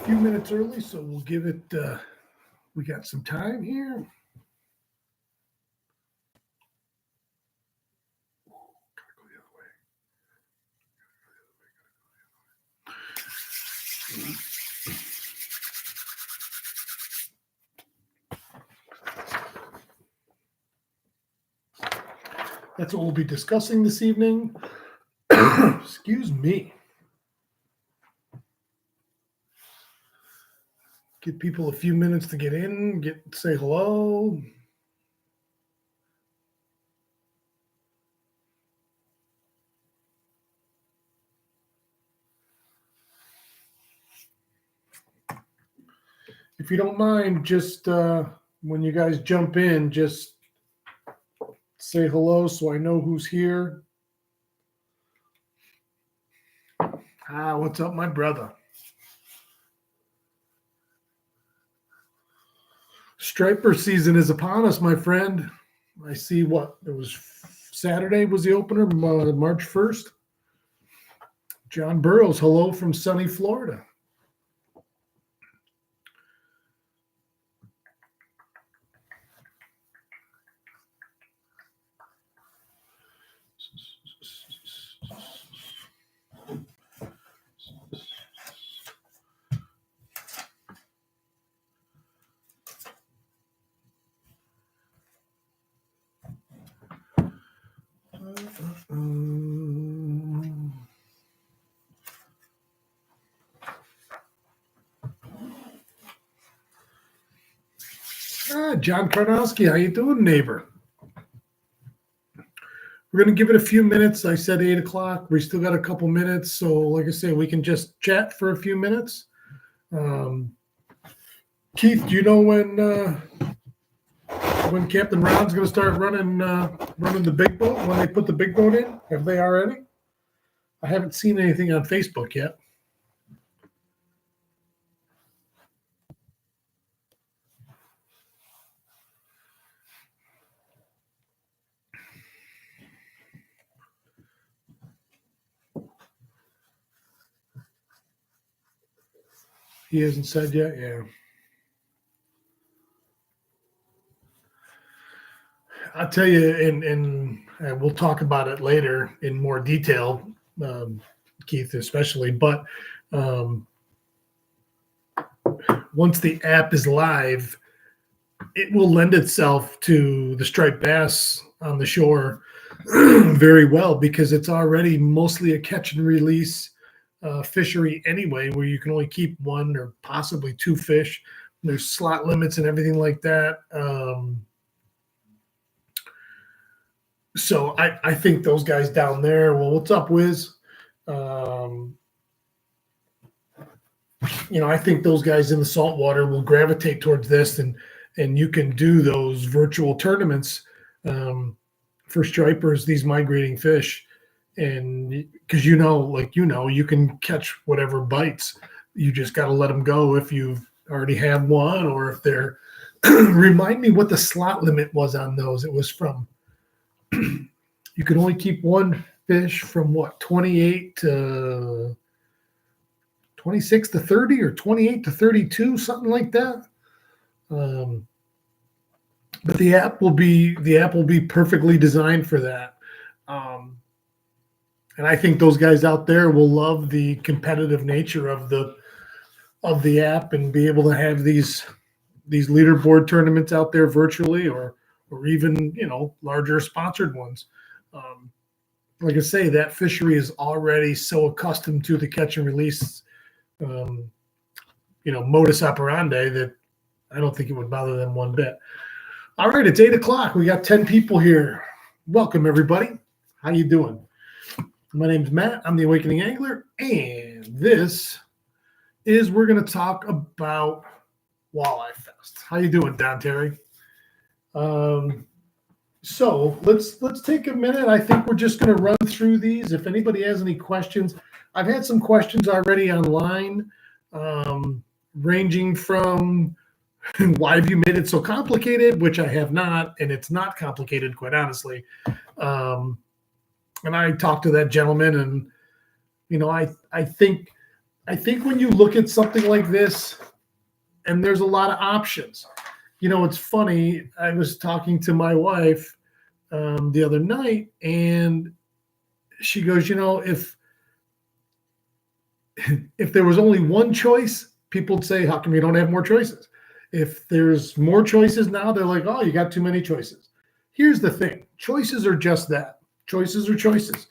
few minutes early, so we'll give it, we got some time here. That's what we'll be discussing this evening. Excuse me. Give people a few minutes to get in, say hello. If you don't mind, just when you guys jump in, just say hello so I know who's here. What's up, my brother? Striper season is upon us, my friend. I see what it was. Saturday was the opener, March 1st. John Burrows, hello from sunny Florida. John Karnowski, how you doing, neighbor? We're going to give it a few minutes. I said 8 o'clock. We still got a couple minutes. So like I say, we can just chat for a few minutes. Keith, do you know when Captain Ron's going to start running the big boat, when they put the big boat in? Have they already? I haven't seen anything on Facebook yet. He hasn't said yet, yeah. I'll tell you, and we'll talk about it later in more detail, Keith especially, but once the app is live, it will lend itself to the striped bass on the shore very well, because it's already mostly a catch and release fishery anyway, where you can only keep one or possibly two fish. There's slot limits and everything like that. So I think those guys down there, well, what's up, Wiz? I think those guys in the saltwater will gravitate towards this, and you can do those virtual tournaments for stripers, these migrating fish. And because you can catch whatever bites. You just got to let them go if you already have one, or if they're remind me what the slot limit was on those. It was from you could only keep one fish from 28 to 26 to 30 or 28 to 32, something like that. But the app will be perfectly designed for that. And I think those guys out there will love the competitive nature of the app, and be able to have these leaderboard tournaments out there virtually, or even larger sponsored ones. Like I say, that fishery is already so accustomed to the catch and release, modus operandi, that I don't think it would bother them one bit. All right, it's 8 o'clock. We got 10 people here. Welcome, everybody. How you doing? My name's Matt. I'm the Awakening Angler, and this is, we're going to talk about WalleyeFest. How you doing, Don Terry? So let's take a minute. I think we're just going to run through these. If anybody has any questions, I've had some questions already online, ranging from why have you made it so complicated, which I have not, and it's not complicated, quite honestly. And I talked to that gentleman, and I think I think when you look at something like this, and there's a lot of options. It's funny. I was talking to my wife the other night, and she goes, if there was only one choice, people would say, how come you don't have more choices? If there's more choices now, they're like, oh, you got too many choices. Here's the thing. Choices are just that. Choices are choices.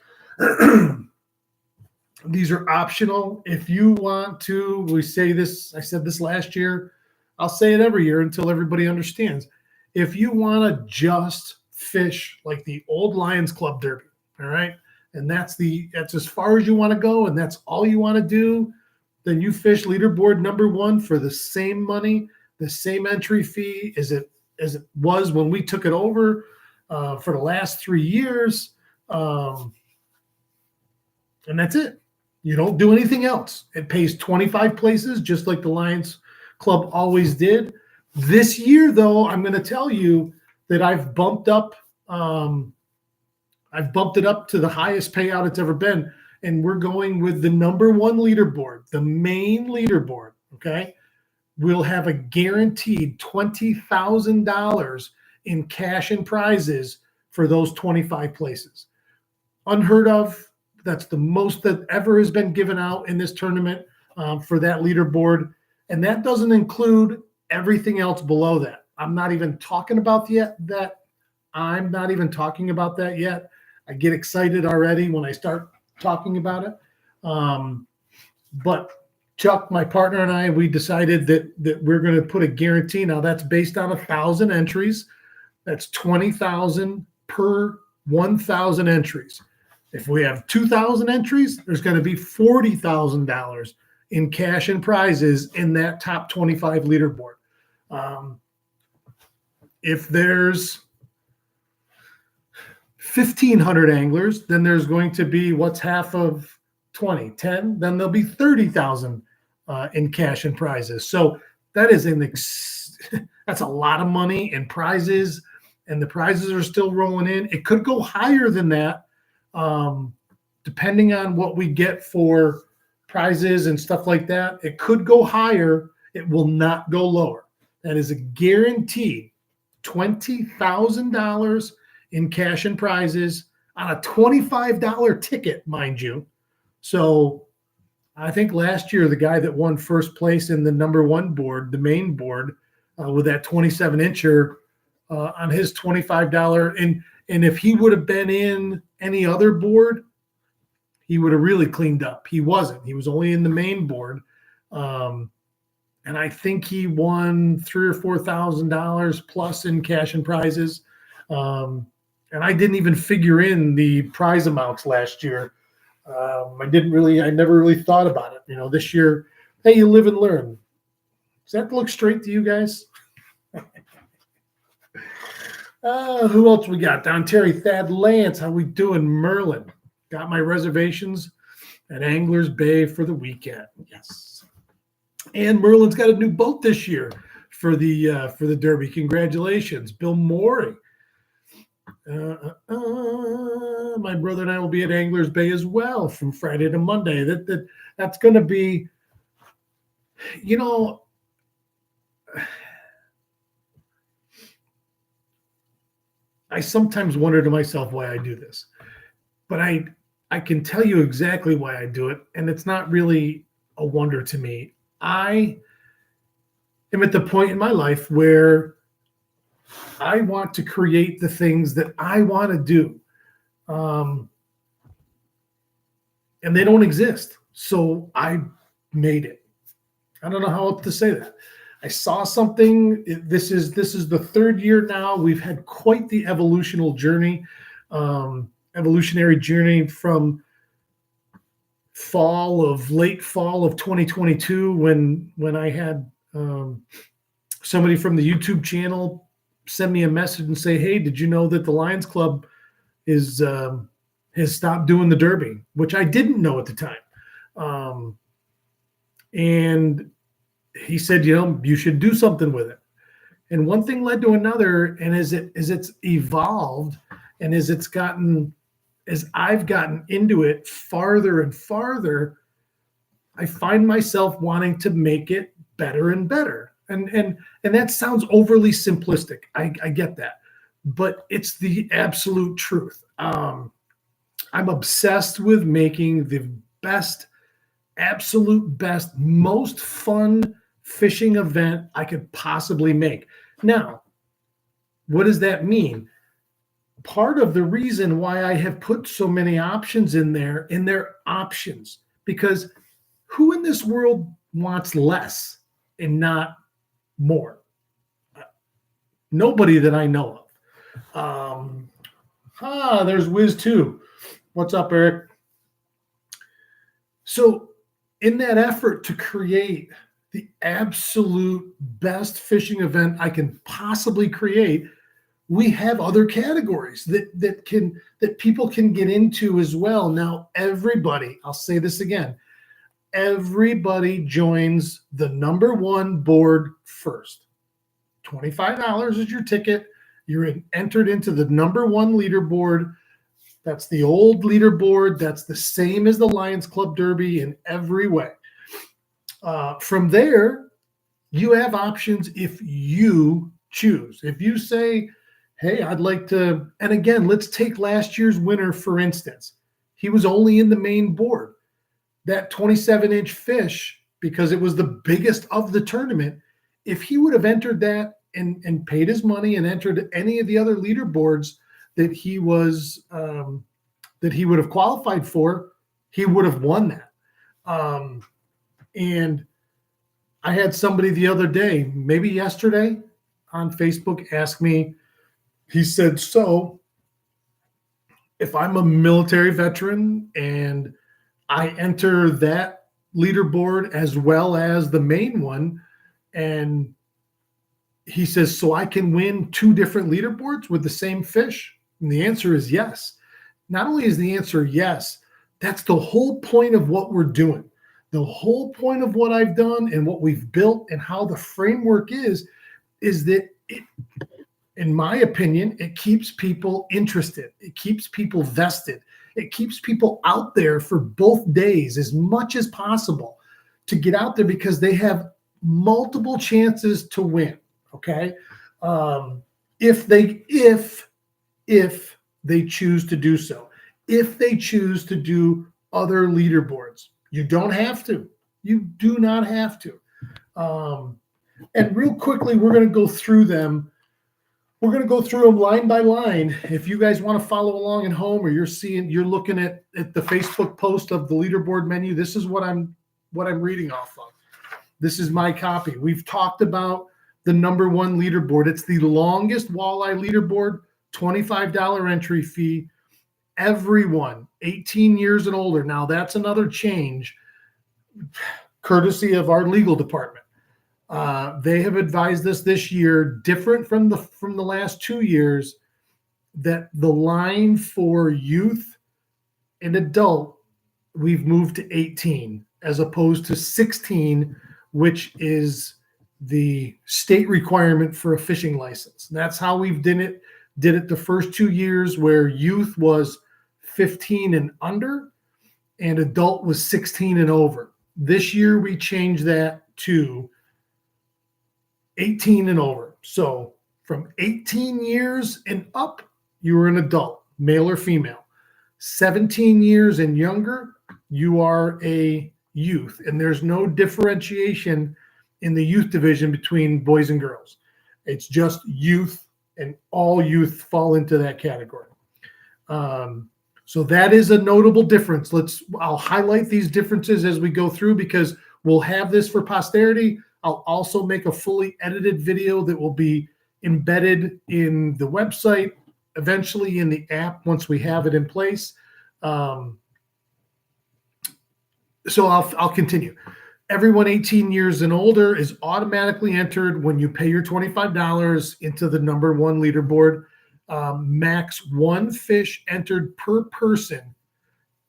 These are optional. If you want to, we say this, I said this last year, I'll say it every year until everybody understands. If you want to just fish like the old Lions Club Derby, all right, and that's as far as you want to go, and that's all you want to do, then you fish leaderboard number 1 for the same money, the same entry fee as it was when we took it over for the last 3 years, and that's it. You don't do anything else. It pays 25 places, just like the Lions Club always did. This year, though, I'm going to tell you that I've bumped it up to the highest payout it's ever been, and we're going with the number 1 leaderboard, the main leaderboard. Okay, we'll have a guaranteed $20,000 in cash and prizes for those 25 places. Unheard of. That's the most that ever has been given out in this tournament for that leaderboard. And that doesn't include everything else below that. I'm not even talking about that yet. I get excited already when I start talking about it. But Chuck, my partner, and I, we decided that we're going to put a guarantee. Now that's based on 1,000 entries. That's $20,000 per 1,000 entries. If we have 2,000 entries, there's going to be $40,000 in cash and prizes in that top 25 leaderboard. If there's 1,500 anglers, then there's going to be what's half of 20, 10, then there'll be 30,000 in cash and prizes. So that is that's a lot of money in prizes, and the prizes are still rolling in. It could go higher than that. Depending on what we get for prizes and stuff like that, it could go higher. It will not go lower. That is a guaranteed $20,000 in cash and prizes on a $25 ticket, mind you. So I think last year, the guy that won first place in the number 1 board, the main board, with that 27-incher on his $25, and if he would have been in any other board, he would have really cleaned up. He wasn't. He was only in the main board. And I think he won $3,000 or $4,000 plus in cash and prizes. And I didn't even figure in the prize amounts last year. I never really thought about it. This year, hey, you live and learn. Does that look straight to you guys? Who else we got? Don Terry, Thad Lance. How we doing? Merlin. Got my reservations at Anglers Bay for the weekend. Yes. And Merlin's got a new boat this year for the Derby. Congratulations. Bill Morey. My brother and I will be at Anglers Bay as well from Friday to Monday. That's going to be, I sometimes wonder to myself why I do this, but I can tell you exactly why I do it, and it's not really a wonder to me. I am at the point in my life where I want to create the things that I want to do, and they don't exist. So I made it. I don't know how else to say that. I saw something. This is the 3rd year now. We've had quite the evolutionary journey from late fall of 2022 when I had somebody from the YouTube channel send me a message and say, hey, did you know that the Lions Club has stopped doing the Derby, which I didn't know at the time. And he said, you should do something with it. And one thing led to another. And as it's evolved and as I've gotten into it farther and farther, I find myself wanting to make it better and better. And that sounds overly simplistic. I get that, but it's the absolute truth. I'm obsessed with making the best, absolute best, most fun fishing event I could possibly make. Now, what does that mean? Part of the reason why I have put so many options in there, and they're options, because who in this world wants less and not more? Nobody that I know of. There's Wiz too. What's up, Eric? So in that effort to create the absolute best fishing event I can possibly create, we have other categories that people can get into as well. Now, everybody, I'll say this again, everybody joins the number one board first. $25 is your ticket. You're entered into the number one leaderboard. That's the old leaderboard. That's the same as the Lions Club Derby in every way. From there, you have options if you choose. If you say, hey, I'd like to, and again, let's take last year's winner, for instance. He was only in the main board. That 27-inch fish, because it was the biggest of the tournament, if he would have entered that and paid his money and entered any of the other leaderboards that he was that he would have qualified for, he would have won that. And I had somebody the other day, maybe yesterday, on Facebook ask me, he said, so if I'm a military veteran and I enter that leaderboard as well as the main one, and he says, so I can win two different leaderboards with the same fish? And the answer is yes. Not only is the answer yes, that's the whole point of what we're doing. The whole point of what I've done and what we've built and how the framework is that it, in my opinion, it keeps people interested. It keeps people vested. It keeps people out there for both days as much as possible to get out there, because they have multiple chances to win. Okay. If they choose to do so, if they choose to do other leaderboards, you don't have to. You do not have to. And real quickly, we're going to go through them. We're going to go through them line by line. If you guys want to follow along at home, or you're looking at the Facebook post of the leaderboard menu, this is what I'm reading off of. This is my copy. We've talked about the number one leaderboard. It's the longest walleye leaderboard, $25 entry fee. Everyone 18 years and older. Now that's another change, courtesy of our legal department. They have advised us this year, different from the last 2 years, that the line for youth and adult, we've moved to 18 as opposed to 16, which is the state requirement for a fishing license. And that's how we've did it the first 2 years, where youth was 15 and under and adult was 16 and over. This year we changed that to 18 and over. So from 18 years and up, you are an adult, male or female. 17 years and younger, you are a youth. And there's no differentiation in the youth division between boys and girls. It's just youth, and all youth fall into that category. So that is a notable difference. I'll highlight these differences as we go through, because we'll have this for posterity. I'll also make a fully edited video that will be embedded in the website, eventually in the app once we have it in place. So I'll continue. Everyone 18 years and older is automatically entered when you pay your $25 into the number one leaderboard. Max one fish entered per person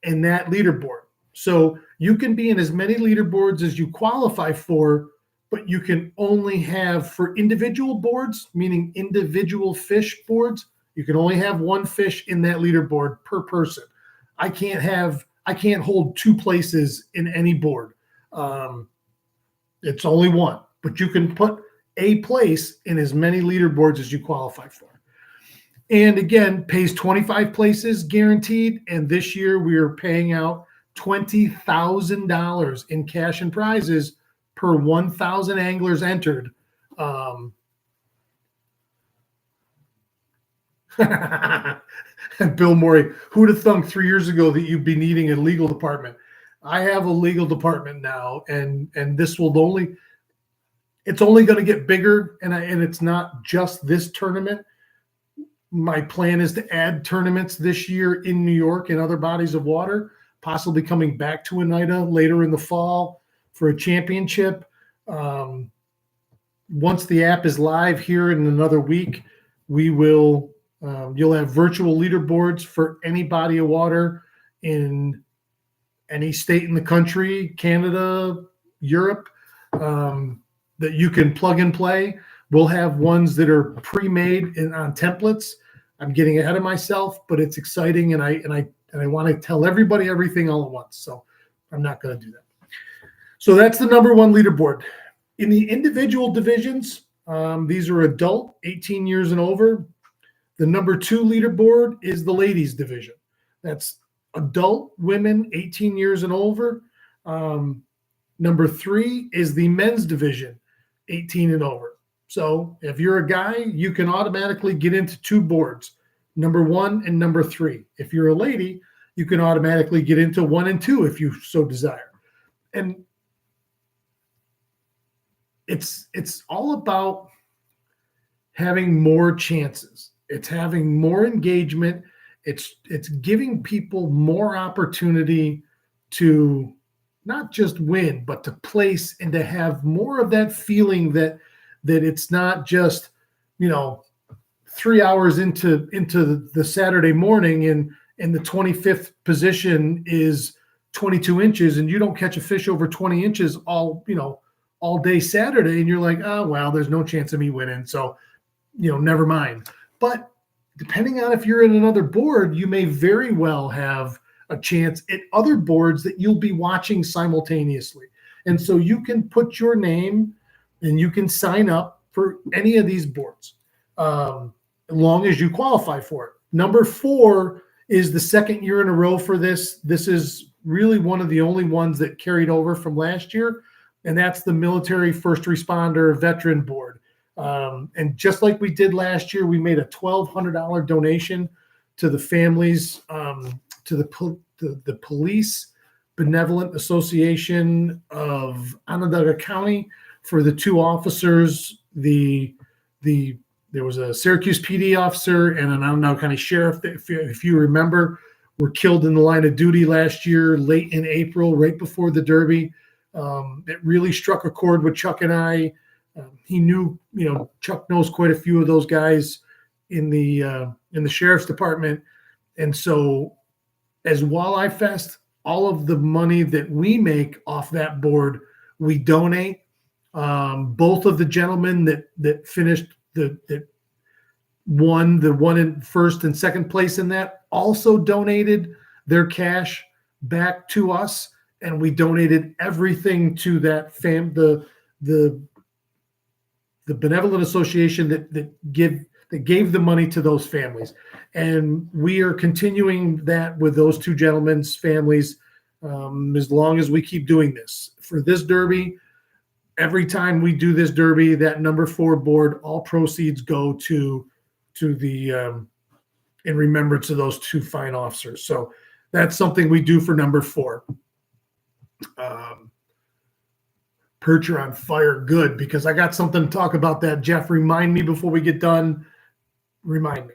in that leaderboard. So you can be in as many leaderboards as you qualify for, but you can only have, for individual boards, meaning individual fish boards, you can only have one fish in that leaderboard per person. I can't hold two places in any board. It's only one, but you can put a place in as many leaderboards as you qualify for. And again, pays 25 places guaranteed. And this year we are paying out $20,000 in cash and prizes per 1,000 anglers entered. Bill Morey, who'd have thunk 3 years ago that you'd be needing a legal department? I have a legal department now, and this will it's only going to get bigger, and it's not just this tournament. My plan is to add tournaments this year in New York and other bodies of water, possibly coming back to Oneida later in the fall for a championship. Once the app is live here in another week, we will. You'll have virtual leaderboards for any body of water in any state in the country, Canada, Europe, that you can plug and play. We'll have ones that are pre-made on templates. I'm getting ahead of myself, but it's exciting, and I want to tell everybody everything all at once. So I'm not going to do that. So that's the number one leaderboard. In the individual divisions, these are adult, 18 years and over. The number two leaderboard is the ladies division. That's adult women, 18 years and over. Number three is the men's division, 18 and over. So if you're a guy, you can automatically get into two boards, number one and number three. If you're a lady, you can automatically get into 1 and 2 if you so desire. And it's all about having more chances. It's having more engagement. It's giving people more opportunity to not just win, but to place and to have more of that feeling that it's not just, 3 hours into the Saturday morning and the 25th position is 22 inches and you don't catch a fish over 20 inches all day Saturday. And you're like, oh, well, there's no chance of me winning. So, never mind. But depending on if you're in another board, you may very well have a chance at other boards that you'll be watching simultaneously. And so you can put your name and you can sign up for any of these boards as long as you qualify for it. Number 4 is the second year in a row for this. This is really one of the only ones that carried over from last year, and that's the military first responder veteran board. And just like we did last year, we made a $1,200 donation to the families, to the Police Benevolent Association of Onondaga County for the 2 officers. There was a Syracuse PD officer and an Onondaga County sheriff that, if you remember, were killed in the line of duty last year, late in April, right before the Derby. It really struck a chord with Chuck and I. He knew, Chuck knows quite a few of those guys in the sheriff's department. And so as WalleyeFest, all of the money that we make off that board, we donate. Both of the gentlemen that finished that won the one in first and second place in that also donated their cash back to us, and we donated everything to that the benevolent association that gave the money to those families. And we are continuing that with those 2 gentlemen's families as long as we keep doing this. For this Derby, every time we do this Derby, that number 4 board, all proceeds go to the in remembrance of those 2 fine officers. So that's something we do for number 4. Perch, you're on fire. Good, because I got something to talk about that. Jeff, remind me before we get done. Remind me.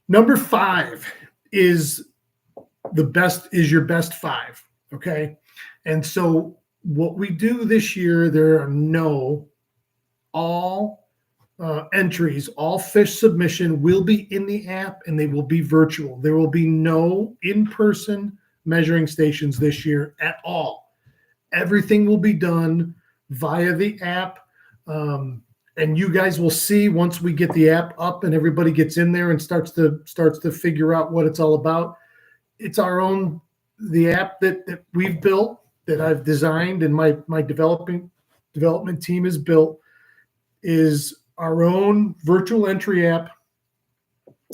Number 5 is your best 5. Okay. And so what we do this year, there are all entries, all fish submission will be in the app and they will be virtual. There will be no in-person measuring stations this year at all. Everything will be done via the app. And you guys will see once we get the app up and everybody gets in there and starts to figure out what it's all about. It's the app that we've built that I've designed and my development team has built is our own virtual entry app.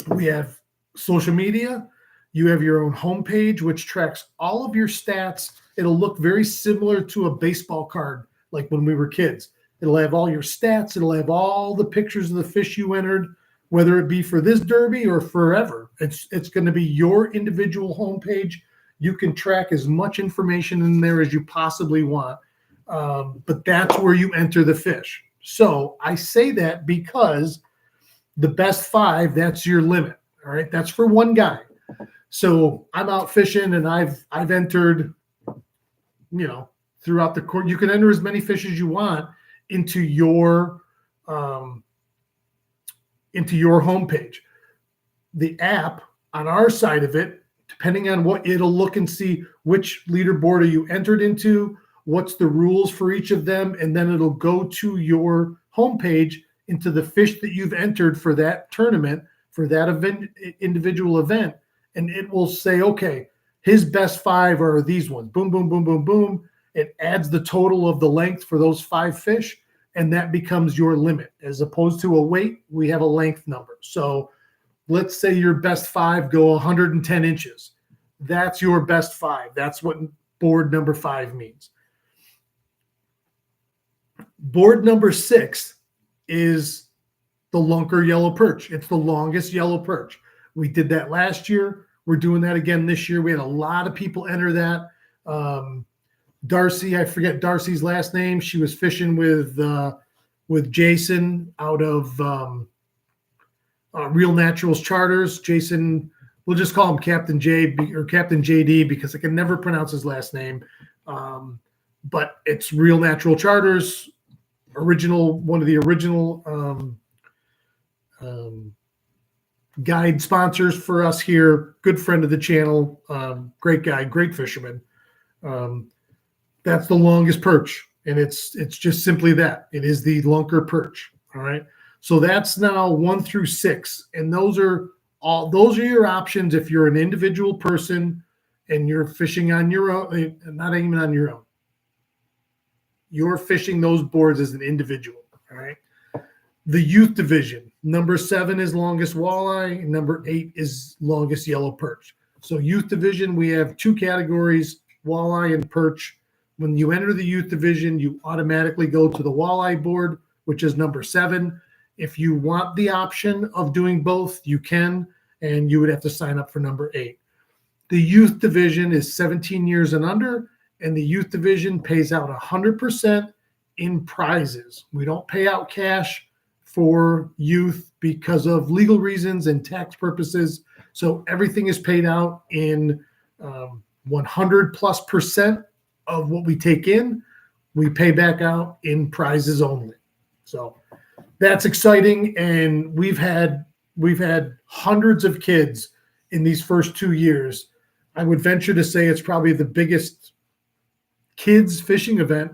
We have social media. You have your own homepage, which tracks all of your stats. It'll look very similar to a baseball card, like when we were kids. It'll have all your stats. It'll have all the pictures of the fish you entered, whether it be for this derby or forever. It's going to be your individual homepage. You can track as much information in there as you possibly want, but that's where you enter the fish. So I say that because the best 5, that's your limit. All right, that's for one guy. So I'm out fishing and I've entered, throughout the course. You can enter as many fish as you want into your homepage. The app on our side of it, depending on what it'll look and see which leaderboard are you entered into, what's the rules for each of them, and then it'll go to your homepage into the fish that you've entered for that tournament, for that event, individual event, and it will say, okay, his best 5 are these ones. Boom, boom, boom, boom, boom. It adds the total of the length for those 5 fish, and that becomes your limit. As opposed to a weight, we have a length number. So let's say your best 5 go 110 inches. That's your best 5. That's what board number 5 means. Board number 6 is the lunker yellow perch. It's the longest yellow perch. We did that last year. We're doing that again this year. We had a lot of people enter that. Darcy, I forget Darcy's last name. She was fishing with Jason out of Real Naturals Charters. Jason, we'll just call him Captain J or Captain JD because I can never pronounce his last name. But it's Real Natural Charters, one of the original guide sponsors for us here. Good friend of the channel, great guy, great fisherman. That's the longest perch, and it's just simply that. It is the lunker perch. All right. So that's now 1 through 6, and those are your options if you're an individual person and you're fishing on your own, not even on your own. You're fishing those boards as an individual. All right. The youth division, number 7 is longest walleye, and number 8 is longest yellow perch. So youth division, we have 2 categories, walleye and perch. When you enter the youth division, you automatically go to the walleye board, which is number 7. If you want the option of doing both, you can, and you would have to sign up for number 8. The youth division is 17 years and under, and the youth division pays out 100% in prizes. We don't pay out cash for youth because of legal reasons and tax purposes. So everything is paid out in 100+% of what we take in. We pay back out in prizes only. So that's exciting. And we've had hundreds of kids in these first 2 years. I would venture to say it's probably the biggest kids fishing event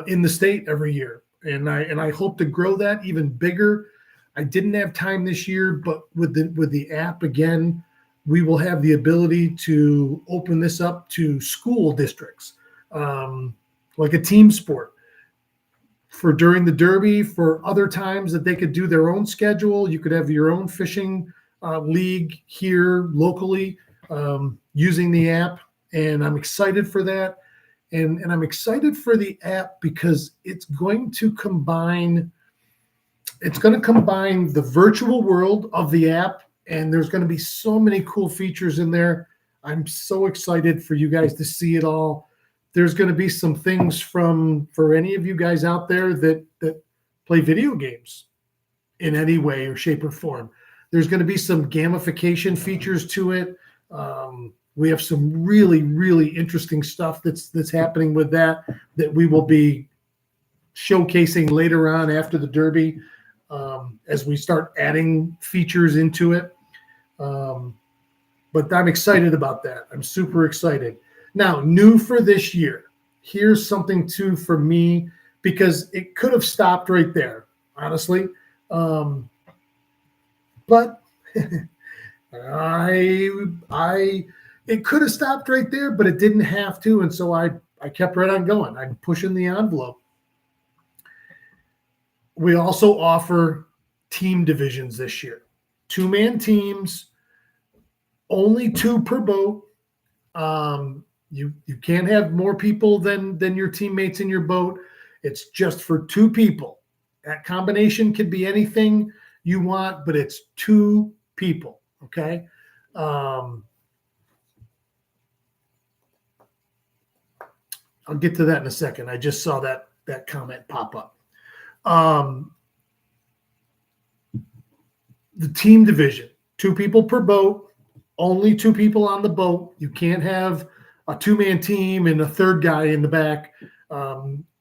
in the state every year. And I hope to grow that even bigger. I didn't have time this year, but with the app again, we will have the ability to open this up to school districts, like a team sport for during the Derby, for other times that they could do their own schedule. You could have your own fishing league here locally using the app. And I'm excited for that. And I'm excited for the app because it's going to combine the virtual world of the app, and there's going to be so many cool features in there. I'm so excited for you guys to see it all. There's going to be some things for any of you guys out there that play video games in any way or shape or form. There's going to be some gamification features to it. We have some really, really interesting stuff that's happening with that we will be showcasing later on after the Derby as we start adding features into it. But I'm excited about that. I'm super excited. Now, new for this year, here's something too for me, because it could have stopped right there, honestly. But it could have stopped right there, but it didn't have to. And so I I kept right on going. I'm pushing the envelope. We also offer team divisions this year. 2-man teams, only 2 per boat. You can't have more people than your teammates in your boat. It's just for 2 people. That combination could be anything you want, but it's 2 people. Okay. I'll get to that in a second. I just saw that comment pop up. The team division, 2 people per boat, only 2 people on the boat. You can't have a 2-man team and a third guy in the back,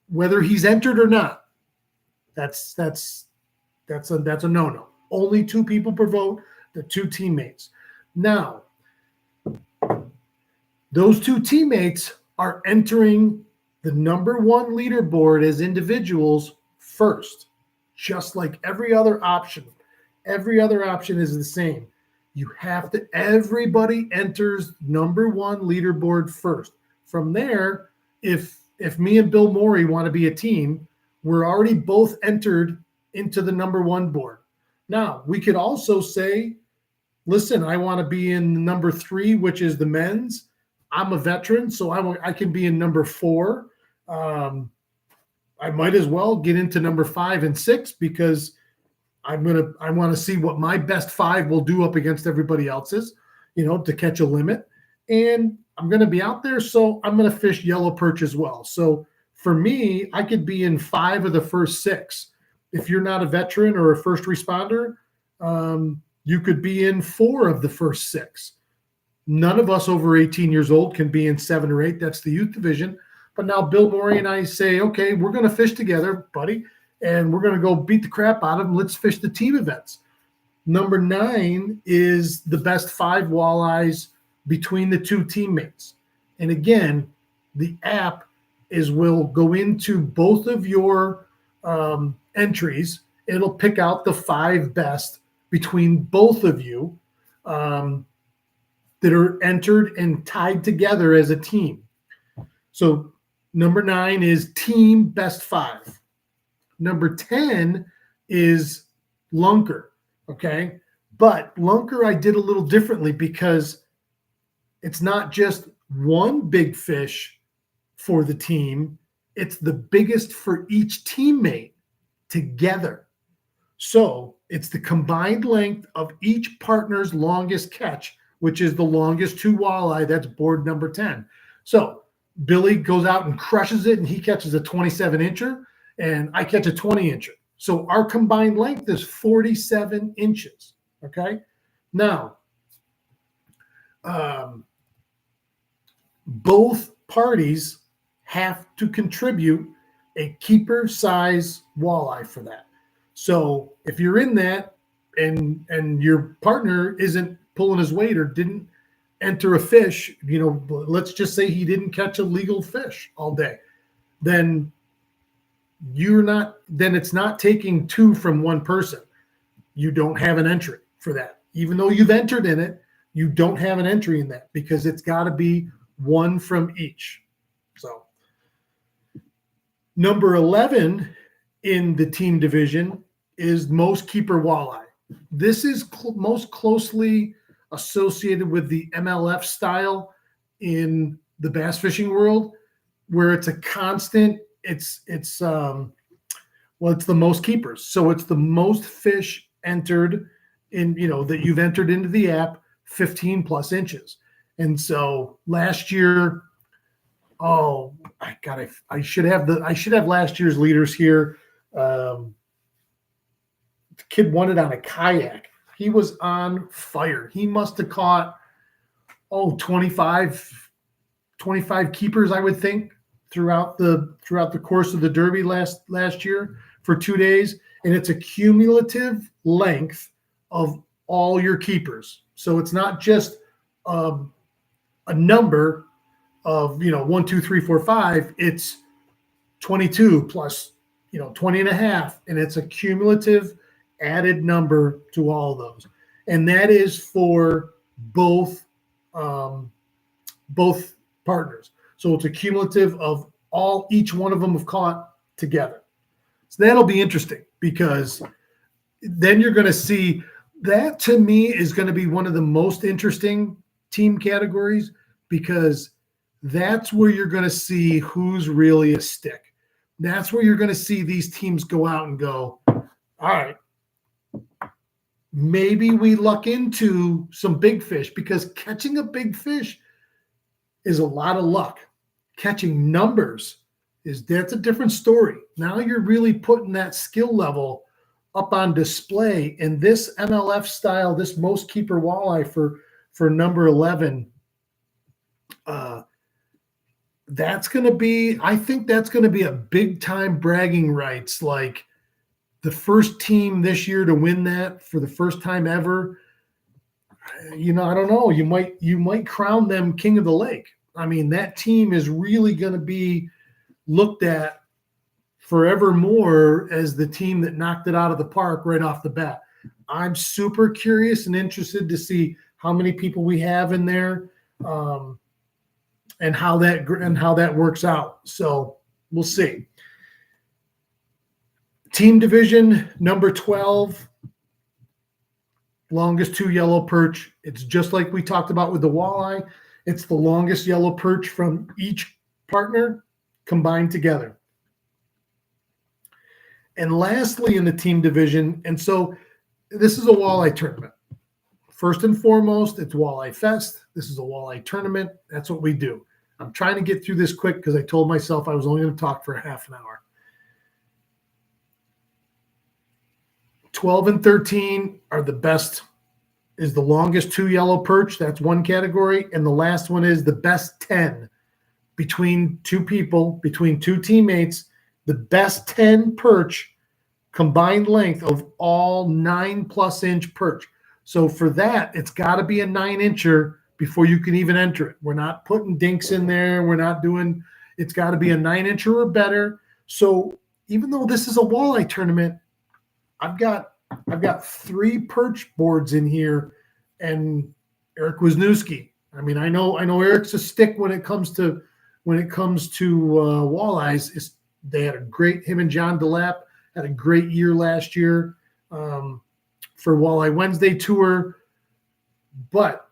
whether he's entered or not. That's a no-no. Only 2 people per vote, the 2 teammates. Now, those 2 teammates are entering the number 1 leaderboard as individuals first, just like every other option. Every other option is the same. You have to, everybody enters number 1 leaderboard first. From there, if me and Bill Morey want to be a team, we're already both entered into the number 1 board. Now, we could also say, listen, I want to be in number 3, which is the men's. I'm a veteran, so I can be in number 4. I might as well get into number 5 and 6 because I want to see what my best 5 will do up against everybody else's, to catch a limit. And I'm going to be out there, so I'm going to fish yellow perch as well. So for me, I could be in 5 of the first 6. If you're not a veteran or a first responder, you could be in 4 of the first 6. None of us over 18 years old can be in 7 or 8. That's the youth division. But now Bill Morey and I say, okay, we're going to fish together, buddy, and we're going to go beat the crap out of them. Let's fish the team events. Number 9 is the best 5 walleyes between the 2 teammates. And again, the app will go into both of your entries. It'll pick out the 5 best between both of you that are entered and tied together as a team. So number 9 is team best 5. Number 10 is lunker. Okay. But lunker I did a little differently because it's not just one big fish for the team. It's the biggest for each teammate together. So it's the combined length of each partner's longest catch, which is the longest 2 walleye. That's board number 10. So Billy goes out and crushes it, and he catches a 27-incher, and I catch a 20-incher. So our combined length is 47 inches. Okay. Now, both parties have to contribute a keeper size walleye for that. So if you're in that and your partner isn't pulling his weight or didn't enter a fish, let's just say he didn't catch a legal fish all day, then it's not taking 2 from one person. You don't have an entry for that. Even though you've entered in it, you don't have an entry in that because it's got to be 1 from each. So number 11 in the team division is most keeper walleye. This is most closely associated with the MLF style in the bass fishing world, where it's a constant. It's the most keepers. So it's the most fish entered in, that you've entered into the app, 15 plus inches. And so last year, I should have last year's leaders here. The kid won it on a kayak. He was on fire. He must have caught 25 keepers, I would think, throughout the course of the Derby last year for 2 days. And it's a cumulative length of all your keepers. So it's not just a number of 1, 2, 3, 4, 5. It's 22 plus 20 and a half, and it's a cumulative added number to all of those. And that is for both partners. So it's a cumulative of each one of them have caught together. So that'll be interesting because then you're going to see that, to me, is going to be one of the most interesting team categories, because that's where you're going to see who's really a stick. That's where you're going to see these teams go out and go, all right, maybe we luck into some big fish, because catching a big fish is a lot of luck. Catching numbers that's a different story. Now you're really putting that skill level up on display, and this MLF style, this most keeper walleye for number 11, that's going to be, I think that's going to be a big time bragging rights. Like the first team this year to win that for the first time ever. I don't know. You might crown them king of the lake. I mean, that team is really going to be looked at forevermore as the team that knocked it out of the park right off the bat. I'm super curious and interested to see how many people we have in there, and how that works out. So we'll see. Team division number 12, longest 2 yellow perch. It's just like we talked about with the walleye. It's the longest yellow perch from each partner combined together. And lastly, in the team division, and so this is a walleye tournament. First and foremost, it's WalleyeFest. This is a walleye tournament. That's what we do. I'm trying to get through this quick because I told myself I was only going to talk for half an hour. 12 and 13 are the best, is the longest 2 yellow perch. That's one category. And the last one is the best 10 between 2 people, between 2 teammates, the best 10 perch combined length of all 9+ inch perch. So for that, it's got to be a 9-incher before you can even enter it. We're not putting dinks in there. We're not doing, it's got to be a 9-incher or better. So even though this is a walleye tournament, I've got 3 perch boards in here, and Eric Wisniewski. I mean, I know Eric's a stick when it comes to walleyes. They had a great, him and John DeLapp had a great year last year for Walleye Wednesday tour. But,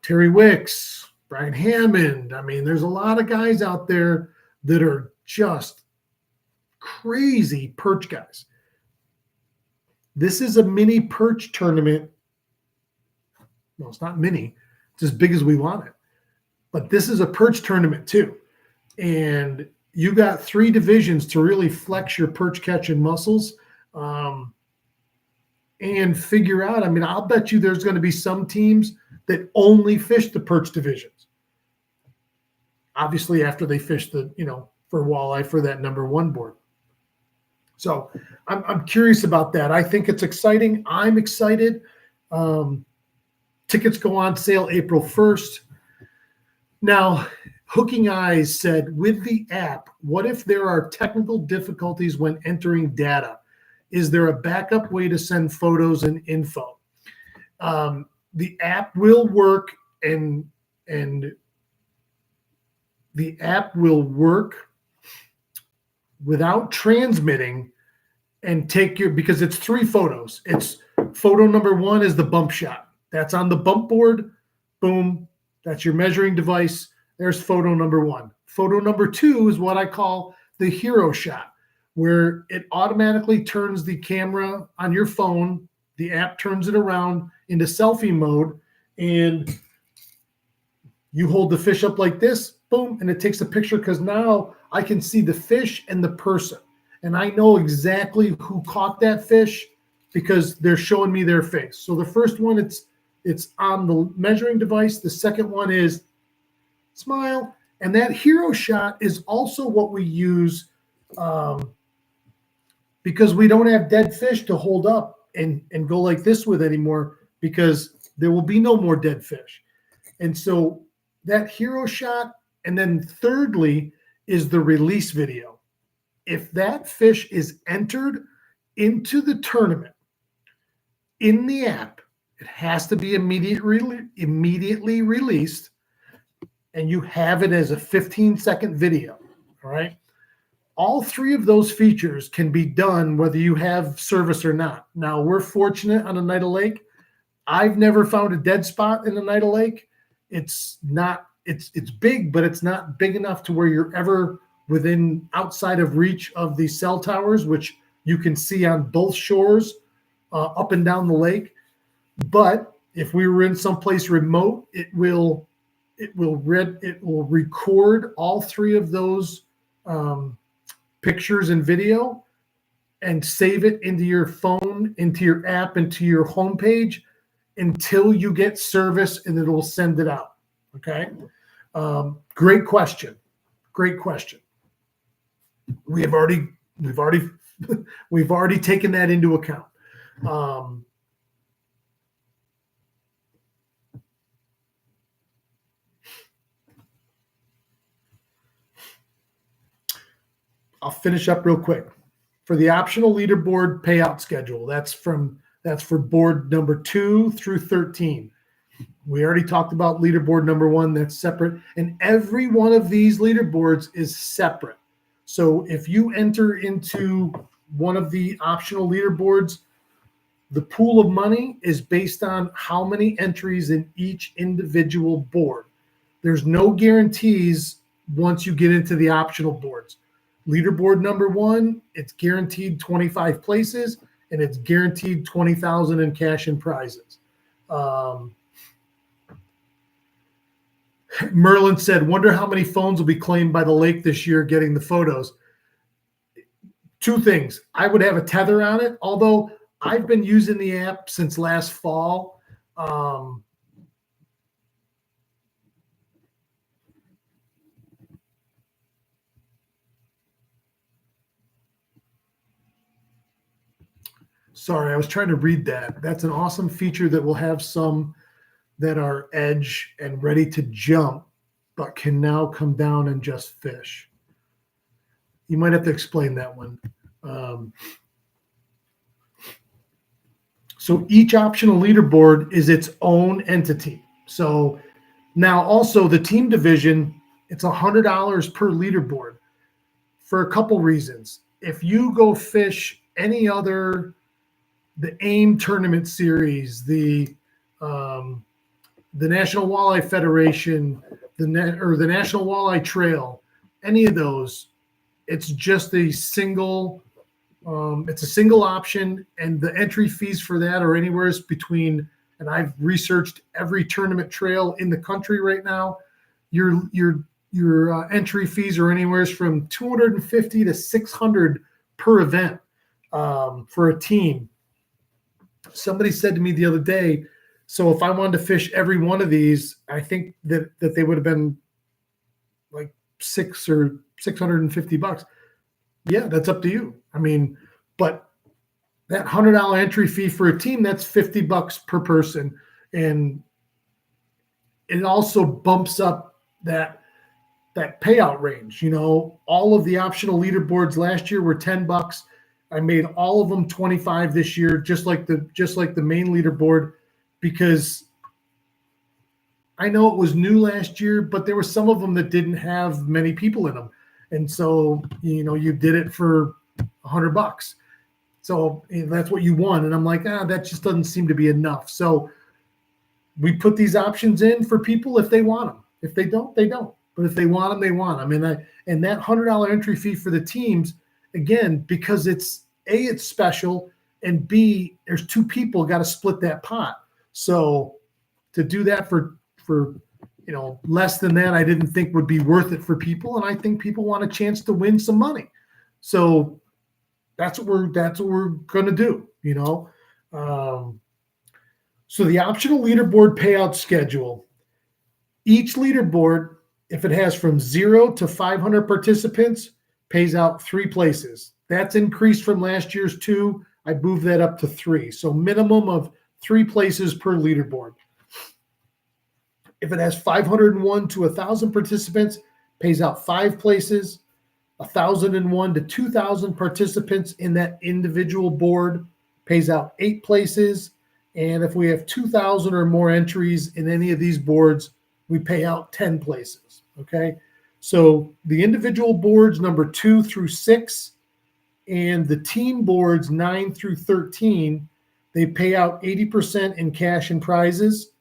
Terry Wicks, Brian Hammond. I mean, there's a lot of guys out there that are just crazy perch guys. This is a mini perch tournament. No, it's not mini. It's as big as we want it. But this is a perch tournament too. And you got 3 divisions to really flex your perch catching muscles and figure out. I mean, I'll bet you there's going to be some teams that only fish the perch divisions. Obviously, after they fish for walleye for that number 1 board. So I'm curious about that. I think it's exciting. I'm excited. Tickets go on sale April 1st. Now, Hooking Eyes said, with the app, what if there are technical difficulties when entering data? Is there a backup way to send photos and info? The app will work, and the app will work without transmitting and because it's 3 photos. It's photo number 1 is the bump shot. That's on the bump board. Boom. That's your measuring device. There's photo number 1. Photo number 2 is what I call the hero shot, where it automatically turns the camera on your phone. The app turns it around into selfie mode, and you hold the fish up like this, boom, and it takes a picture, because now I can see the fish and the person. And I know exactly who caught that fish because they're showing me their face. So the first one, it's on the measuring device. The second one is smile. And that hero shot is also what we use because we don't have dead fish to hold up and go like this with anymore, because there will be no more dead fish. And so that hero shot, and then thirdly is the release video. If that fish is entered into the tournament in the app, it has to be immediately released. and you have it as a 15-second video. All right. All three of those features can be done whether you have service or not. Now, we're fortunate on Oneida Lake. I've never found a dead spot in Oneida Lake. It's big, but it's not big enough to where you're ever within outside of reach of the cell towers, which you can see on both shores up and down the lake. But if we were in someplace remote, it will record all three of those pictures and video and save it into your phone, into your app, into your homepage until you get service, and it'll send it out. Okay. Great question. Great question. We've already taken that into account. I'll finish up real quick. For the optional leaderboard payout schedule, that's for board number 2 through 13. We already talked about leaderboard number 1. That's separate. And every one of these leaderboards is separate. So if you enter into one of the optional leaderboards, the pool of money is based on how many entries in each individual board. There's no guarantees once you get into the optional boards. Leaderboard number 1, it's guaranteed 25 places, and it's guaranteed 20,000 in cash and prizes. Merlin said, wonder how many phones will be claimed by the lake this year getting the photos. 2 things. I would have a tether on it, although I've been using the app since last fall. Sorry, I was trying to read that. That's an awesome feature that will have some that are edge and ready to jump, but can now come down and just fish. You might have to explain that one. So each optional leaderboard is its own entity. So now also the team division, it's $100 per leaderboard for a couple reasons. If you go fish any other, the AIM tournament series, the National Walleye Federation, the National Walleye Trail, any of those, it's just a single. It's a single option, and the entry fees for that are anywhere between. And I've researched every tournament trail in the country right now. Your entry fees are anywhere from $250 to $600 per event for a team. Somebody said to me the other day, so if I wanted to fish every one of these, I think that they would have been like $650. Yeah, that's up to you. I mean, but that $100 entry fee for a team, that's $50 per person. And it also bumps up that payout range. You know, all of the optional leaderboards last year were $10. I made all of them 25 this year, just like the main leaderboard, because I know it was new last year, but there were some of them that didn't have many people in them. And so, you know, you did it for $100. So that's what you won. And I'm like, that just doesn't seem to be enough. So we put these options in for people if they want them. If they don't, they don't. But if they want them, they want them. And that $100 entry fee for the teams, again, because it's A, it's special, and B, there's 2 people got to split that pot. So to do that for less than that, I didn't think would be worth it for people. And I think people want a chance to win some money. So that's what we're going to do, you know? So the optional leaderboard payout schedule, each leaderboard, if it has from 0 to 500 participants, pays out 3 places. That's increased from last year's 2. I moved that up to 3. So minimum of 3 places per leaderboard. If it has 501 to 1,000 participants, pays out 5 places. 1,001 to 2,000 participants in that individual board pays out 8 places. And if we have 2,000 or more entries in any of these boards, we pay out 10 places. Okay. So the individual boards number 2 through 6 and the team boards 9 through 13, they pay out 80% in cash and prizes.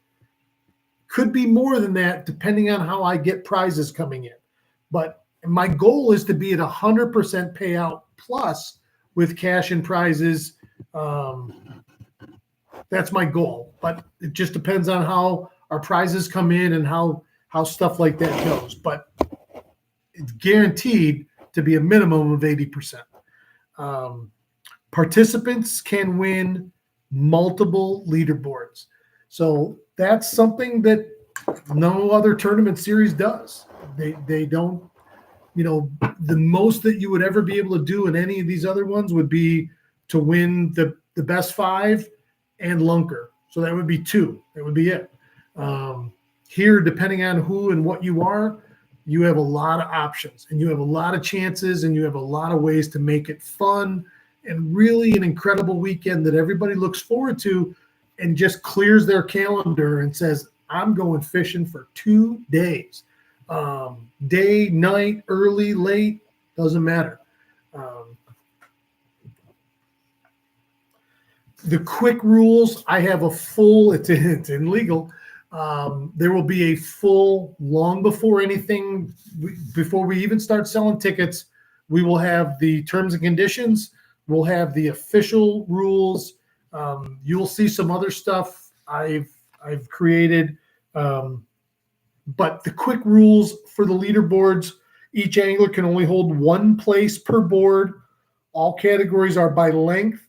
Could be more than that depending on how I get prizes coming in. But my goal is to be at 100% payout plus with cash and prizes. That's my goal, but it just depends on how our prizes come in and how stuff like that goes. But it's guaranteed to be a minimum of 80%. Participants can win multiple leaderboards. So that's something that no other tournament series does. They don't, the most that you would ever be able to do in any of these other ones would be to win the best 5 and lunker. So that would be 2. That would be it. Here, depending on who and what you are, you have a lot of options and you have a lot of chances and you have a lot of ways to make it fun and really an incredible weekend that everybody looks forward to and just clears their calendar and says, I'm going fishing for 2 days. Day, night, early, late, doesn't matter. The quick rules, I have a full, it's in legal. There will be a full, long before anything, before we even start selling tickets, we will have the terms and conditions. We'll have the official rules. You'll see some other stuff I've created. But the quick rules for the leaderboards, each angler can only hold 1 place per board. All categories are by length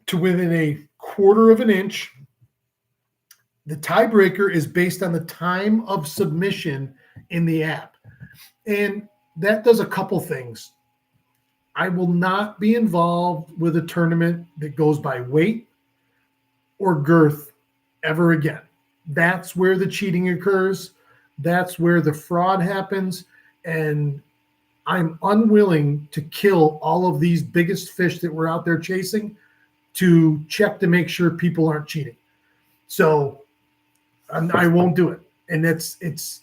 to within a 1/4 of an inch. The tiebreaker is based on the time of submission in the app. And that does a couple things. I will not be involved with a tournament that goes by weight or girth ever again. That's where the cheating occurs. That's where the fraud happens. And I'm unwilling to kill all of these biggest fish that we're out there chasing to check to make sure people aren't cheating. So I won't do it. And it's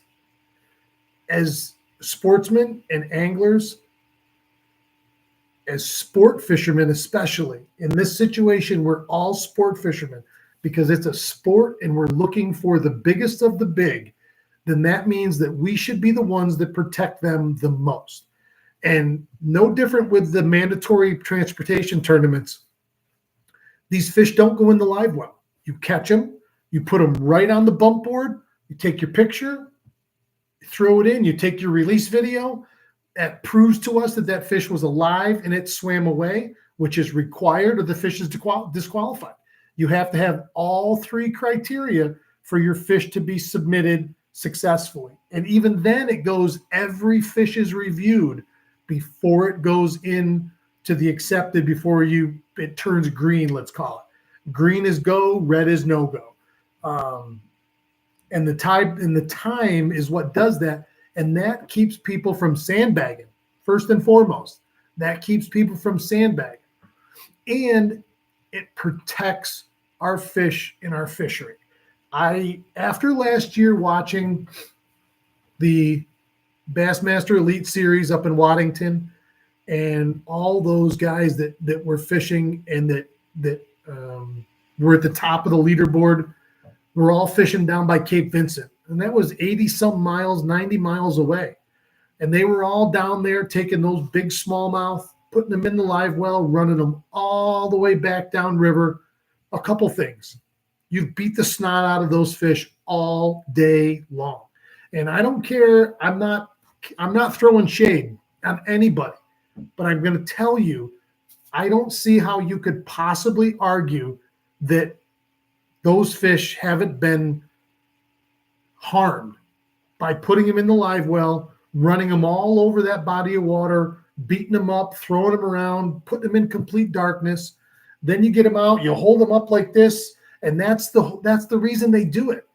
as sportsmen and anglers, as sport fishermen, especially in this situation, we're all sport fishermen because it's a sport and we're looking for the biggest of the big, then that means that we should be the ones that protect them the most. And no different with the mandatory transportation tournaments. These fish don't go in the live well. You catch them, you put them right on the bump board, you take your picture, throw it in, you take your release video. That proves to us that that fish was alive and it swam away, which is required or the fish is disqualified. You have to have all 3 criteria for your fish to be submitted successfully. And even then it goes, every fish is reviewed before it goes in to the accepted, before it turns green, let's call it. Green is go, red is no go. And the time is what does that. And that keeps people from sandbagging, first and foremost. That keeps people from sandbagging. And it protects our fish in our fishery. After last year watching the Bassmaster Elite Series up in Waddington and all those guys that were fishing and that were at the top of the leaderboard, we're all fishing down by Cape Vincent. And that was 80-some miles, 90 miles away. And they were all down there taking those big smallmouth, putting them in the live well, running them all the way back down river. A couple things. You've beat the snot out of those fish all day long. And I don't care. I'm not throwing shade on anybody. But I'm going to tell you, I don't see how you could possibly argue that those fish haven't been harmed by putting them in the live well, running them all over that body of water, beating them up, throwing them around, putting them in complete darkness. Then you get them out, you hold them up like this, and that's the reason they do it.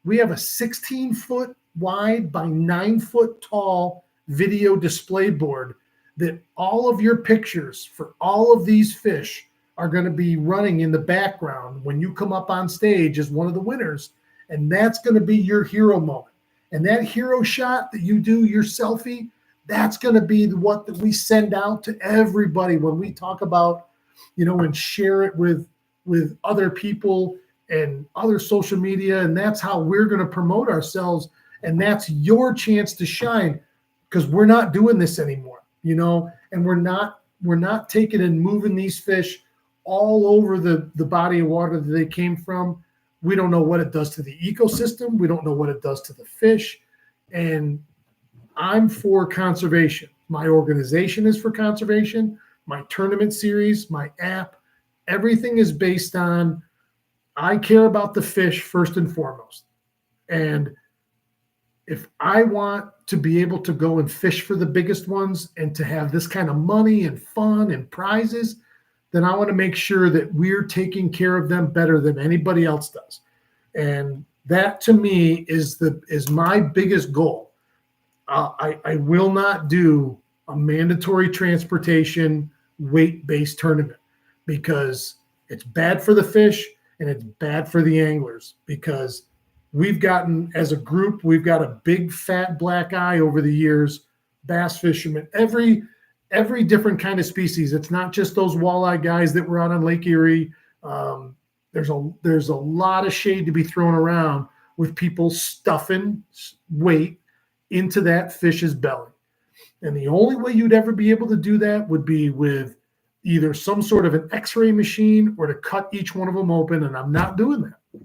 We have a 16-foot wide by 9-foot tall video display board that all of your pictures for all of these fish are going to be running in the background when you come up on stage as one of the winners. And that's going to be your hero moment. And that hero shot that you do, your selfie, that's going to be what that we send out to everybody when we talk about, and share it with other people and other social media. And that's how we're going to promote ourselves. And that's your chance to shine, because we're not doing this anymore, and we're not taking and moving these fish all over the body of water that they came from. We don't know what it does to the ecosystem. We don't know what it does to the fish. And I'm for conservation. My organization is for conservation. My tournament series, my app, everything is based on, I care about the fish first and foremost. And if I want to be able to go and fish for the biggest ones and to have this kind of money and fun and prizes, then I want to make sure that we're taking care of them better than anybody else does. And that to me is my biggest goal. I will not do a mandatory transportation weight-based tournament, because it's bad for the fish and it's bad for the anglers, because as a group, we've got a big fat black eye over the years, bass fishermen, every different kind of species. It's not just those walleye guys that were out on Lake Erie. There's a lot of shade to be thrown around with people stuffing weight into that fish's belly. And the only way you'd ever be able to do that would be with either some sort of an x-ray machine or to cut each one of them open. And I'm not doing that.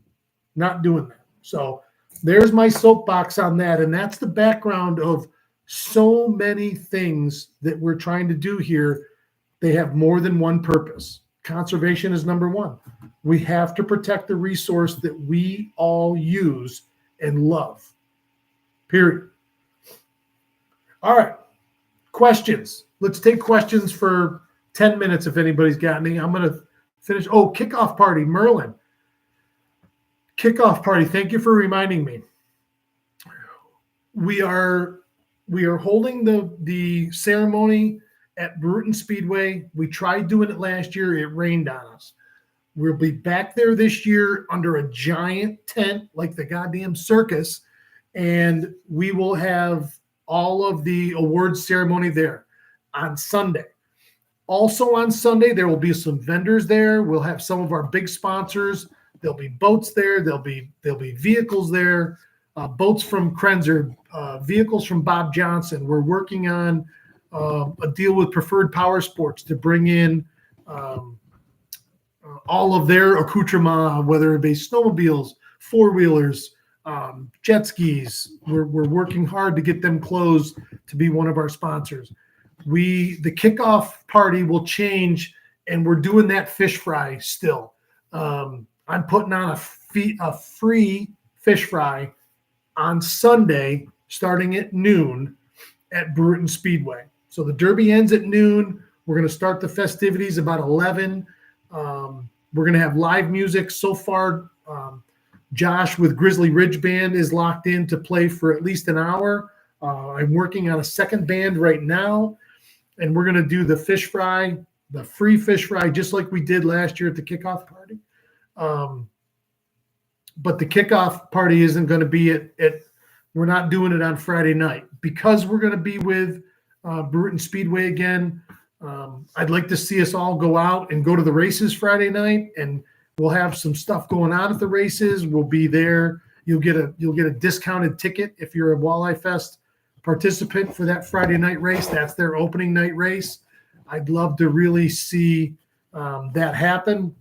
Not doing that. So there's my soapbox on that. And that's the background of so many things that we're trying to do here. They have more than one purpose. Conservation is number one. We have to protect the resource that we all use and love. Period. All right. Questions. Let's take questions for 10 minutes if anybody's got any. I'm going to finish. Oh, kickoff party. Merlin. Kickoff party. Thank you for reminding me. We are holding the ceremony at Brewerton Speedway. We tried doing it last year. It rained on us. We'll be back there this year under a giant tent like the goddamn circus, and we will have all of the awards ceremony there on Sunday. Also on Sunday, there will be some vendors there. We'll have some of our big sponsors. There'll be boats there. There'll be vehicles there. Boats from Krenzer, vehicles from Bob Johnson. We're working on a deal with Preferred Power Sports to bring in all of their accoutrement, whether it be snowmobiles, four-wheelers, jet skis. We're working hard to get them closed to be one of our sponsors. The kickoff party will change, and we're doing that fish fry still. I'm putting on a free fish fry on Sunday, starting at noon at Brewerton Speedway. So the Derby ends at noon. We're going to start the festivities about 11. We're going to have live music. So far, Josh with Grizzly Ridge Band is locked in to play for at least an hour. I'm working on a second band right now, and we're going to do the fish fry, the free fish fry, just like we did last year at the kickoff party. But the kickoff party isn't going to be we're not doing it on Friday night because we're going to be with Brewerton Speedway again. I'd like to see us all go out and go to the races Friday night, and we'll have some stuff going on at the races. We'll be there. You'll get a discounted ticket if you're a WalleyeFest participant for that Friday night race. That's their opening night race. I'd love to really see that happen.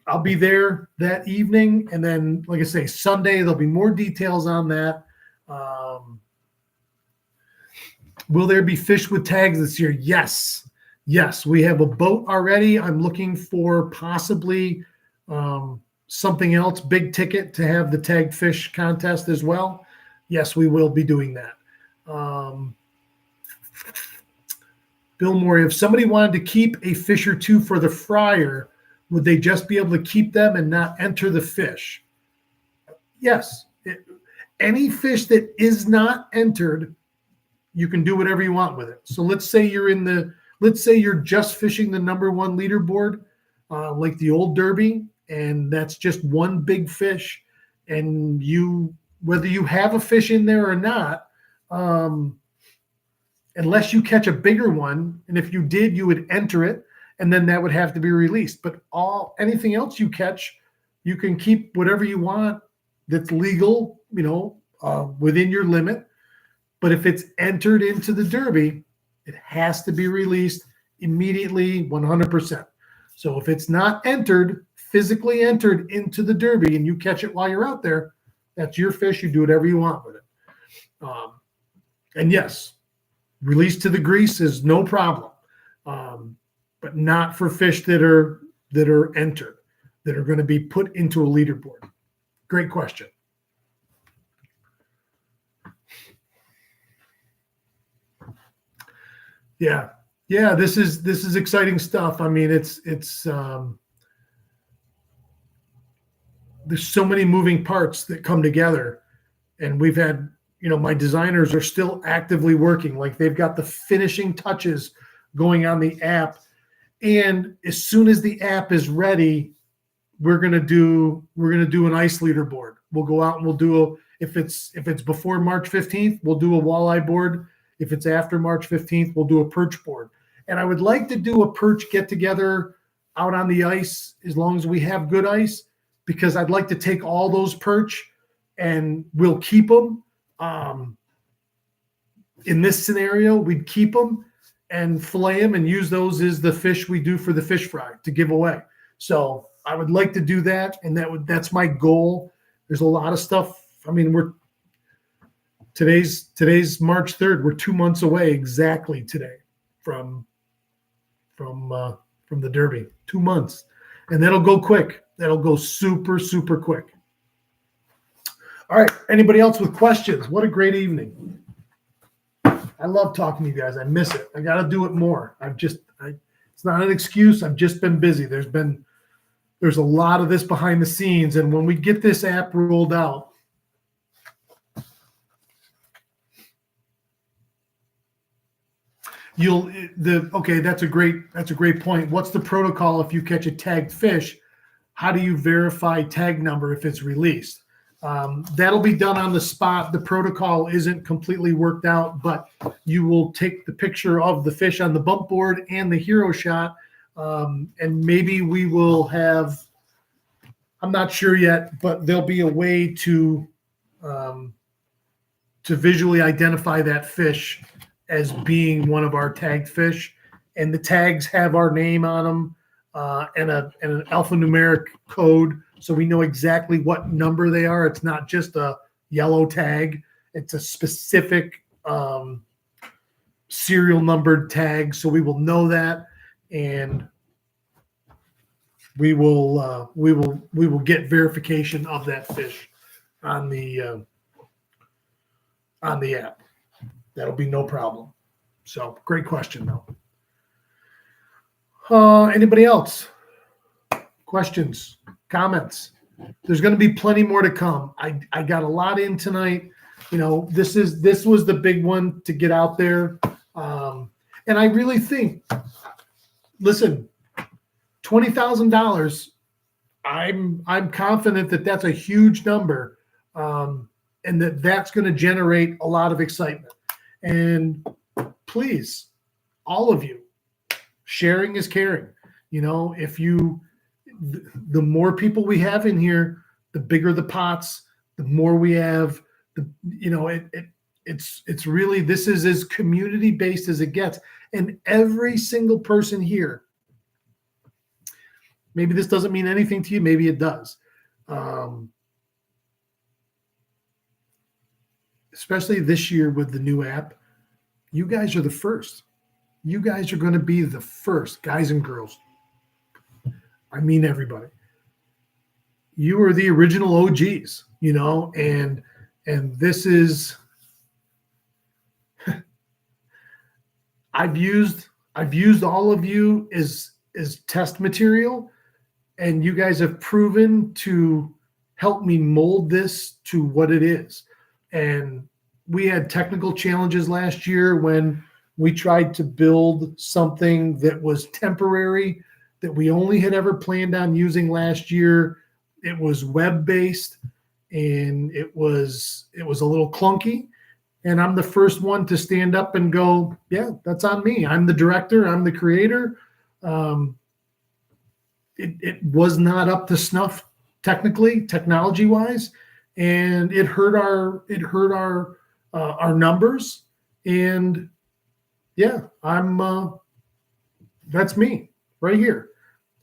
I'll be there that evening, and then, like I say, Sunday there'll be more details on that. Will there be fish with tags this year? Yes. We have a boat already. I'm looking for possibly something else, big ticket, to have the tagged fish contest as well. Yes, we will be doing that. Bill Morey, if somebody wanted to keep a fish or two for the fryer, would they just be able to keep them and not enter the fish? Yes. Any fish that is not entered, you can do whatever you want with it. So let's say you're just fishing the number one leaderboard, like the old Derby, and that's just one big fish, and whether you have a fish in there or not, unless you catch a bigger one, and if you did, you would enter it, and then that would have to be released. But anything else you catch, you can keep whatever you want that's legal, within your limit. But if it's entered into the Derby, it has to be released immediately, 100%. So if it's not physically entered into the Derby, and you catch it while you're out there, that's your fish. You do whatever you want with it. And yes, release to the grease is no problem, but not for fish that are entered, that are going to be put into a leaderboard. Great question. Yeah. This is exciting stuff. I mean, it's there's so many moving parts that come together, and we've had, my designers are still actively working. Like, they've got the finishing touches going on the app. And as soon as the app is ready, we're going to do an ice leaderboard. We'll go out and we'll do if it's before March 15th, we'll do a walleye board. If it's after March 15th, we'll do a perch board. And I would like to do a perch get together out on the ice, as long as we have good ice, because I'd like to take all those perch and we'll keep them. In this scenario, we'd keep them and fillet them and use those as the fish we do for the fish fry to give away. So I would like to do that, and that's my goal. There's a lot of stuff. I mean, today's March 3rd. We're 2 months away exactly today from the Derby. 2 months, and that'll go quick. That'll go super, super quick. All right. Anybody else with questions? What a great evening. I love talking to you guys. I miss it. I got to do it more. It's not an excuse. I've just been busy. There's a lot of this behind the scenes. And when we get this app rolled out, that's a great point. What's the protocol if you catch a tagged fish? How do you verify tag number if it's released? That'll be done on the spot. The protocol isn't completely worked out, but you will take the picture of the fish on the bump board and the hero shot. And maybe we will have, I'm not sure yet, but there'll be a way to visually identify that fish as being one of our tagged fish. And the tags have our name on them and an alphanumeric code, so we know exactly what number they are. It's not just a yellow tag. It's a specific serial numbered tag, so we will know that, and we will get verification of that fish on the app. That'll be no problem. So great question, though. Anybody else? Questions, comments? There's going to be plenty more to come. I got a lot in tonight. This was the big one to get out there. And I really think, listen, $20,000, I'm confident that that's a huge number, and that's going to generate a lot of excitement. And please, all of you, sharing is caring. The more people we have in here, the bigger the pots, the more we have. It's really, this is as community based as it gets, and every single person here. Maybe this doesn't mean anything to you. Maybe it does. Especially this year with the new app, you guys are the first. You guys are going to be the first, guys and girls. I mean, everybody. You are the original OGs, and this is, I've used all of you as test material, and you guys have proven to help me mold this to what it is. And we had technical challenges last year when we tried to build something that was temporary, that we only had ever planned on using last year. It was web-based, and it was a little clunky. And I'm the first one to stand up and go, yeah, that's on me. I'm the director. I'm the creator. It was not up to snuff technically, technology wise, and it hurt our numbers. And yeah, that's me right here.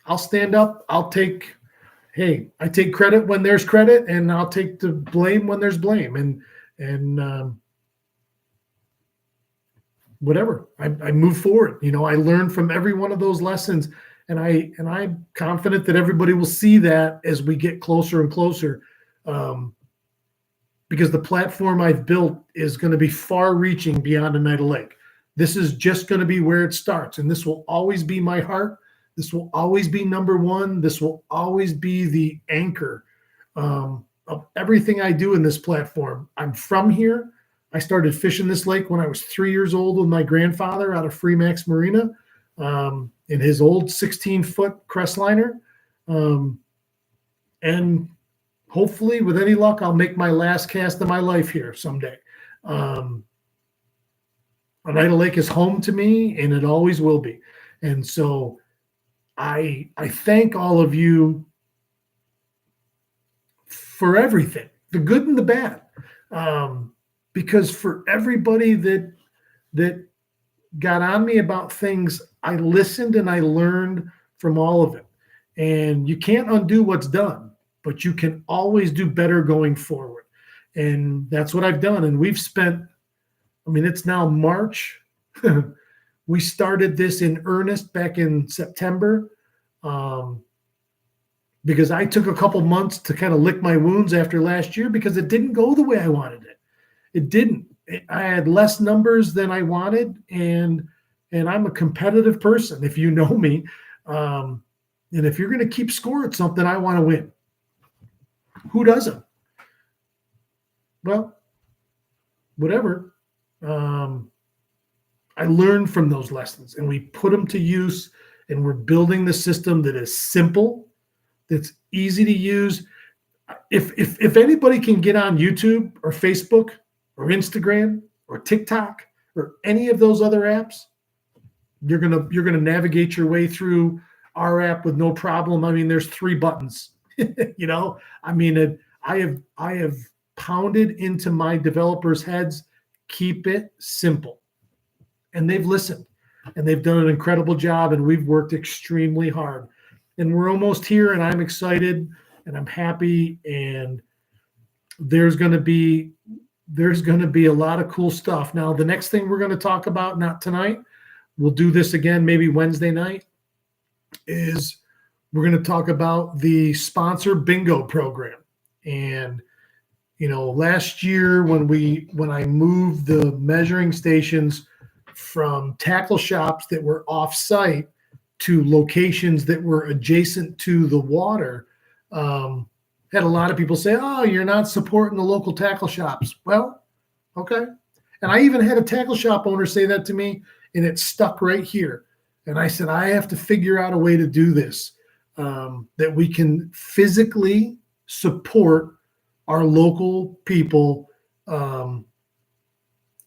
I'll stand up. I take credit when there's credit, and I'll take the blame when there's blame. And whatever, I move forward. I learn from every one of those lessons, and I'm confident that everybody will see that as we get closer and closer, because the platform I've built is going to be far-reaching beyond Oneida Lake. This is just going to be where it starts, and this will always be my heart. This will always be number one. This will always be the anchor of everything I do in this platform. I'm from here. I started fishing this lake when I was 3 years old with my grandfather out of Freemax Marina in his old 16-foot crestliner. And hopefully, with any luck, I'll make my last cast of my life here someday. Oneida Lake is home to me, and it always will be. And so I thank all of you for everything, the good and the bad. Because for everybody that got on me about things, I listened and I learned from all of it. And you can't undo what's done, but you can always do better going forward. And that's what I've done. And we've spent, it's now March. We started this in earnest back in September, because I took a couple months to kind of lick my wounds after last year because it didn't go the way I wanted it. It didn't. I had less numbers than I wanted, and I'm a competitive person, if you know me. And if you're going to keep score at something, I want to win. Who doesn't? Well, whatever. I learned from those lessons, and we put them to use, and we're building the system that is simple, that's easy to use. If anybody can get on YouTube or Facebook or Instagram or TikTok or any of those other apps, you're gonna navigate your way through our app with no problem. There's 3 buttons. I have pounded into my developers' heads, keep it simple. And they've listened, and they've done an incredible job, and we've worked extremely hard. And we're almost here, and I'm excited, and I'm happy, and there's going to be a lot of cool stuff. Now, the next thing we're going to talk about, not tonight, we'll do this again maybe Wednesday night, is we're going to talk about the sponsor bingo program. And last year when I moved the measuring stations from tackle shops that were off-site to locations that were adjacent to the water, had a lot of people say, oh, you're not supporting the local tackle shops. Well, okay. And I even had a tackle shop owner say that to me, and it stuck right here. And I said, I have to figure out a way to do this, that we can physically support our local people in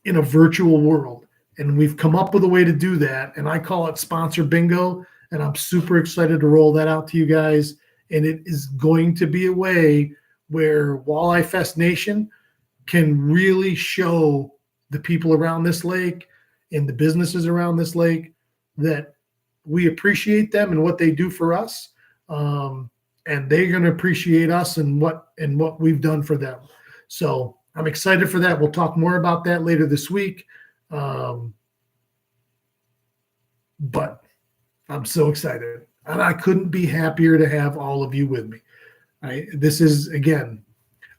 a virtual world. And we've come up with a way to do that. And I call it Sponsor Bingo. And I'm super excited to roll that out to you guys. And it is going to be a way where WalleyeFest Nation can really show the people around this lake and the businesses around this lake that we appreciate them and what they do for us. And they're going to appreciate us and what we've done for them. So I'm excited for that. We'll talk more about that later this week. But I'm so excited, and I couldn't be happier to have all of you with me. This is, again,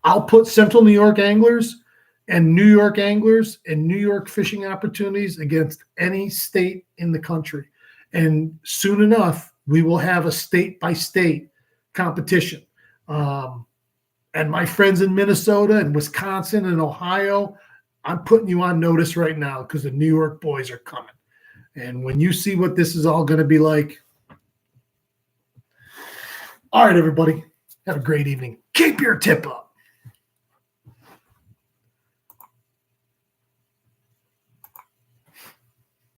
I'll put Central New York anglers and New York anglers and New York fishing opportunities against any state in the country. And soon enough, we will have a state-by-state competition. And my friends in Minnesota and Wisconsin and Ohio, I'm putting you on notice right now because the New York boys are coming. And when you see what this is all going to be like, all right, everybody, have a great evening. Keep your tip up.